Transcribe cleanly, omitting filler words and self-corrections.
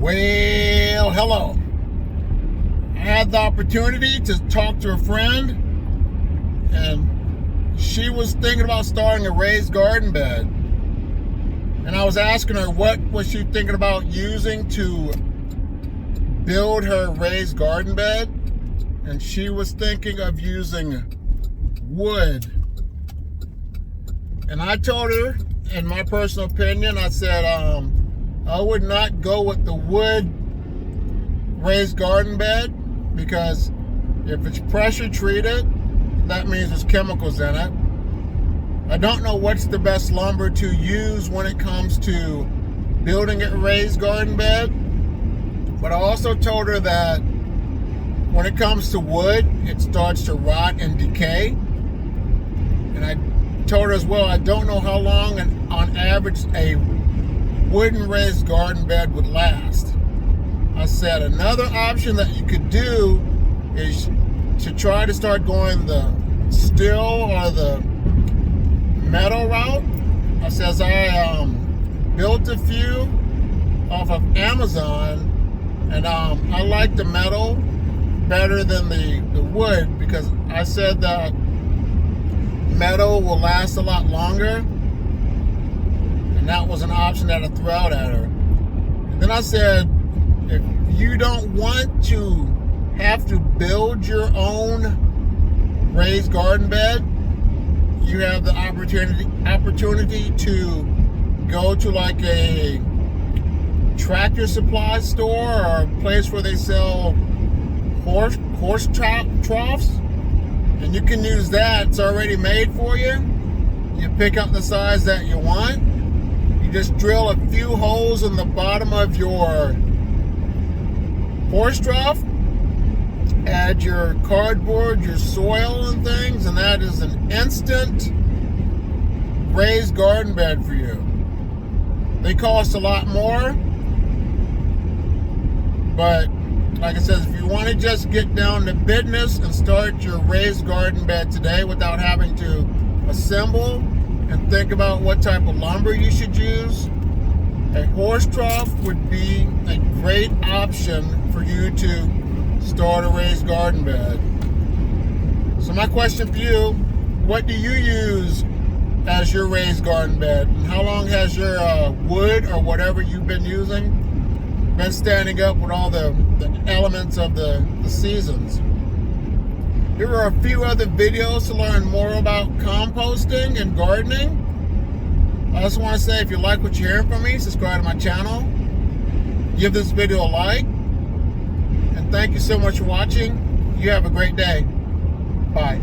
Well, hello. I had the opportunity to talk to a friend, and she was thinking about starting a raised garden bed. And I was asking her what was she thinking about using to build her raised garden bed, and she was thinking of using wood. And I told her, in my personal opinion, I said, I would not go with the wood raised garden bed, because if it's pressure treated, that means there's chemicals in it. I don't know what's the best lumber to use when it comes to building a raised garden bed. But I also told her that when it comes to wood, it starts to rot and decay. And I told her as well, I don't know how long on average a wooden raised garden bed would last. I said another option that you could do is to try to start going the steel or the metal route. I says I built a few off of Amazon, and I like the metal better than the wood, because I said that metal will last a lot longer, and that was an option that I threw out at her. And then I said, if you don't want to have to build your own raised garden bed, you have the opportunity to go to like a tractor supply store or a place where they sell horse troughs, and you can use that. It's already made for you. You pick up the size that you want. You just drill a few holes in the bottom of your horse trough, add your cardboard, your soil and things, and that is an instant raised garden bed for you. They cost a lot more, but like I said, if you want to just get down to business and start your raised garden bed today without having to assemble and think about what type of lumber you should use, a horse trough would be a great option for you to start a raised garden bed. So my question for you, what do you use as your raised garden bed? And how long has your wood or whatever you've been using been standing up with all the elements of the seasons? Here are a few other videos to learn more about composting and gardening. I just want to say, if you like what you're hearing from me, subscribe to my channel, give this video a like, and thank you so much for watching. You have a great day. Bye.